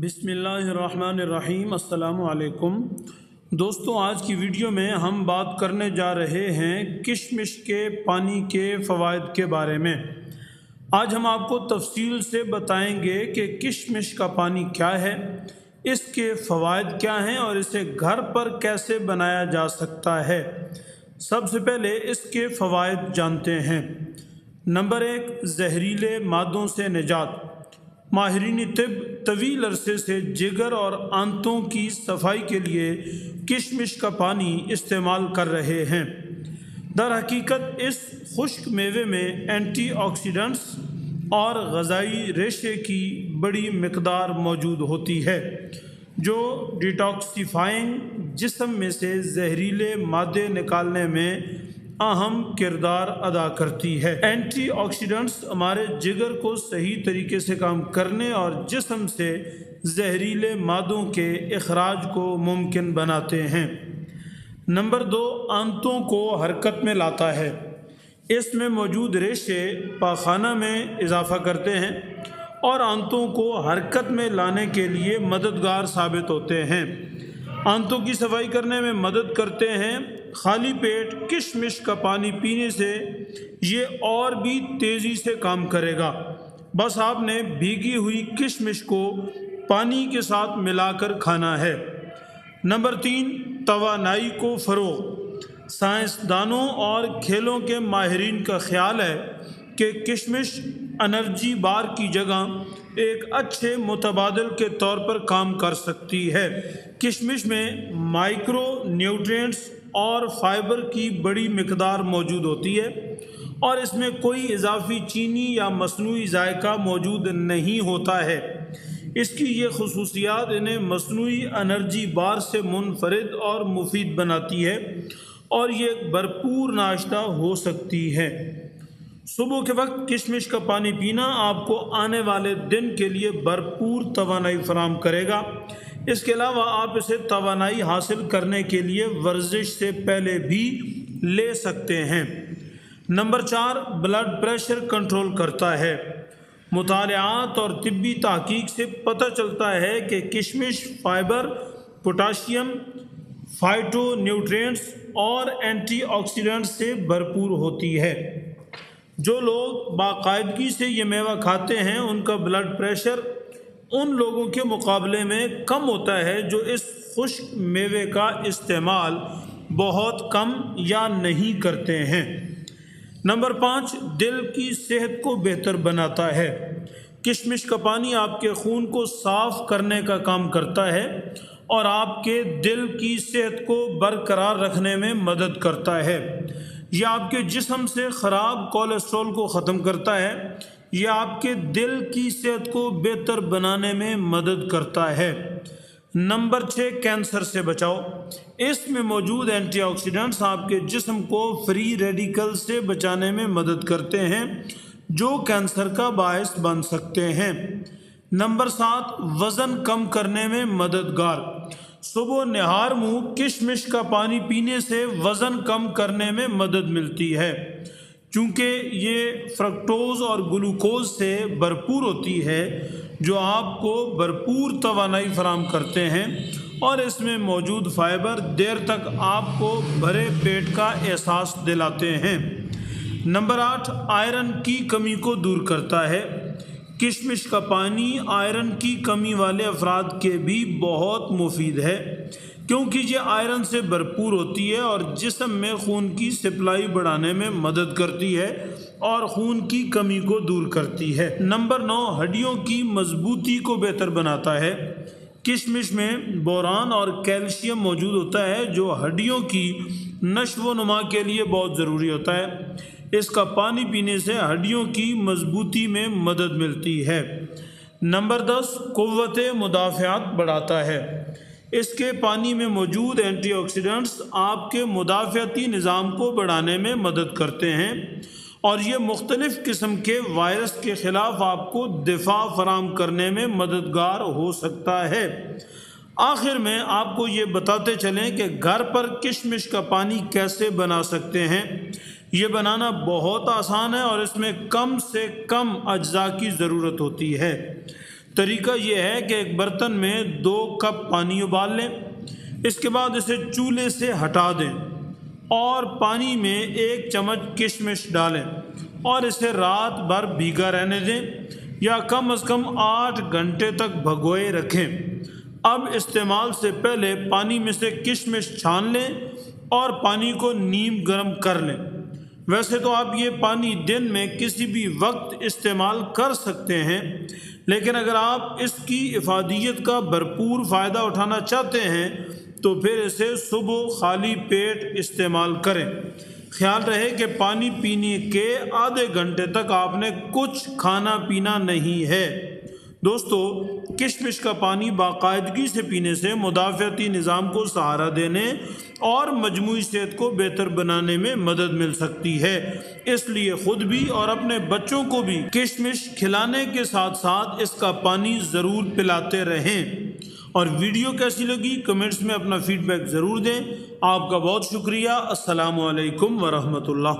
بسم اللہ الرحمن الرحیم۔ السلام علیکم دوستوں، آج کی ویڈیو میں ہم بات کرنے جا رہے ہیں کشمش کے پانی کے فوائد کے بارے میں۔ آج ہم آپ کو تفصیل سے بتائیں گے کہ کشمش کا پانی کیا ہے، اس کے فوائد کیا ہیں اور اسے گھر پر کیسے بنایا جا سکتا ہے۔ سب سے پہلے اس کے فوائد جانتے ہیں۔ نمبر 1، زہریلے مادوں سے نجات۔ ماہرین طب طویل عرصے سے جگر اور آنتوں کی صفائی کے لیے کشمش کا پانی استعمال کر رہے ہیں۔ در حقیقت اس خشک میوے میں اینٹی آکسیڈنٹس اور غذائی ریشے کی بڑی مقدار موجود ہوتی ہے جو ڈیٹاکسیفائنگ جسم میں سے زہریلے مادے نکالنے میں اہم کردار ادا کرتی ہے۔ اینٹی آکسیڈنٹس ہمارے جگر کو صحیح طریقے سے کام کرنے اور جسم سے زہریلے مادوں کے اخراج کو ممکن بناتے ہیں۔ نمبر 2، آنتوں کو حرکت میں لاتا ہے۔ اس میں موجود ریشے پاخانہ میں اضافہ کرتے ہیں اور آنتوں کو حرکت میں لانے کے لیے مددگار ثابت ہوتے ہیں۔ آنتوں کی صفائی کرنے میں مدد کرتے ہیں۔ خالی پیٹ کشمش کا پانی پینے سے یہ اور بھی تیزی سے کام کرے گا۔ بس آپ نے بھیگی ہوئی کشمش کو پانی کے ساتھ ملا کر کھانا ہے۔ نمبر 3، توانائی کو فروغ۔ سائنسدانوں اور کھیلوں کے ماہرین کا خیال ہے کہ کشمش انرجی بار کی جگہ ایک اچھے متبادل کے طور پر کام کر سکتی ہے۔ کشمش میں مائکرو نیوٹرینٹس اور فائبر کی بڑی مقدار موجود ہوتی ہے اور اس میں کوئی اضافی چینی یا مصنوعی ذائقہ موجود نہیں ہوتا ہے۔ اس کی یہ خصوصیات انہیں مصنوعی انرجی بار سے منفرد اور مفید بناتی ہے اور یہ ایک بھرپور ناشتہ ہو سکتی ہے۔ صبح کے وقت کشمش کا پانی پینا آپ کو آنے والے دن کے لیے بھرپور توانائی فراہم کرے گا۔ اس کے علاوہ آپ اسے توانائی حاصل کرنے کے لیے ورزش سے پہلے بھی لے سکتے ہیں۔ نمبر 4، بلڈ پریشر کنٹرول کرتا ہے۔ مطالعات اور طبی تحقیق سے پتہ چلتا ہے کہ کشمش فائبر، پوٹاشیم، فائٹو نیوٹرینٹس اور اینٹی آکسیڈنٹس سے بھرپور ہوتی ہے۔ جو لوگ باقاعدگی سے یہ میوہ کھاتے ہیں ان کا بلڈ پریشر ان لوگوں کے مقابلے میں کم ہوتا ہے جو اس خشک میوے کا استعمال بہت کم یا نہیں کرتے ہیں۔ نمبر 5، دل کی صحت کو بہتر بناتا ہے۔ کشمش کا پانی آپ کے خون کو صاف کرنے کا کام کرتا ہے اور آپ کے دل کی صحت کو برقرار رکھنے میں مدد کرتا ہے۔ یہ آپ کے جسم سے خراب کولیسٹرول کو ختم کرتا ہے۔ یہ آپ کے دل کی صحت کو بہتر بنانے میں مدد کرتا ہے۔ نمبر 6، کینسر سے بچاؤ۔ اس میں موجود اینٹی آکسیڈنٹس آپ کے جسم کو فری ریڈیکل سے بچانے میں مدد کرتے ہیں جو کینسر کا باعث بن سکتے ہیں۔ نمبر 7، وزن کم کرنے میں مددگار۔ صبح نہار منہ کشمش کا پانی پینے سے وزن کم کرنے میں مدد ملتی ہے۔ چونکہ یہ فرکٹوز اور گلوکوز سے بھرپور ہوتی ہے جو آپ کو بھرپور توانائی فراہم کرتے ہیں اور اس میں موجود فائبر دیر تک آپ کو بھرے پیٹ کا احساس دلاتے ہیں۔ نمبر 8، آئرن کی کمی کو دور کرتا ہے۔ کشمش کا پانی آئرن کی کمی والے افراد کے بھی بہت مفید ہے کیونکہ یہ آئرن سے بھرپور ہوتی ہے اور جسم میں خون کی سپلائی بڑھانے میں مدد کرتی ہے اور خون کی کمی کو دور کرتی ہے۔ نمبر 9، ہڈیوں کی مضبوطی کو بہتر بناتا ہے۔ کشمش میں بوران اور کیلشیم موجود ہوتا ہے جو ہڈیوں کی نشو و نما کے لیے بہت ضروری ہوتا ہے۔ اس کا پانی پینے سے ہڈیوں کی مضبوطی میں مدد ملتی ہے۔ نمبر 10، قوت مدافعت بڑھاتا ہے۔ اس کے پانی میں موجود اینٹی آکسیڈنٹس آپ کے مدافعتی نظام کو بڑھانے میں مدد کرتے ہیں اور یہ مختلف قسم کے وائرس کے خلاف آپ کو دفاع فراہم کرنے میں مددگار ہو سکتا ہے۔ آخر میں آپ کو یہ بتاتے چلیں کہ گھر پر کشمش کا پانی کیسے بنا سکتے ہیں۔ یہ بنانا بہت آسان ہے اور اس میں کم سے کم اجزاء کی ضرورت ہوتی ہے۔ طریقہ یہ ہے کہ ایک برتن میں 2 کپ پانی ابال لیں، اس کے بعد اسے چولہے سے ہٹا دیں اور پانی میں 1 چمچ کشمش ڈالیں اور اسے رات بھر بھیگا رہنے دیں یا کم از کم 8 گھنٹے تک بھگوئے رکھیں۔ اب استعمال سے پہلے پانی میں سے کشمش چھان لیں اور پانی کو نیم گرم کر لیں۔ ویسے تو آپ یہ پانی دن میں کسی بھی وقت استعمال کر سکتے ہیں، لیکن اگر آپ اس کی افادیت کا بھرپور فائدہ اٹھانا چاہتے ہیں تو پھر اسے صبح خالی پیٹ استعمال کریں۔ خیال رہے کہ پانی پینے کے آدھے گھنٹے تک آپ نے کچھ کھانا پینا نہیں ہے۔ دوستو، کشمش کا پانی باقاعدگی سے پینے سے مدافعتی نظام کو سہارا دینے اور مجموعی صحت کو بہتر بنانے میں مدد مل سکتی ہے، اس لیے خود بھی اور اپنے بچوں کو بھی کشمش کھلانے کے ساتھ ساتھ اس کا پانی ضرور پلاتے رہیں۔ اور ویڈیو کیسی لگی کمنٹس میں اپنا فیڈ بیک ضرور دیں۔ آپ کا بہت شکریہ۔ السلام علیکم ورحمۃ اللہ۔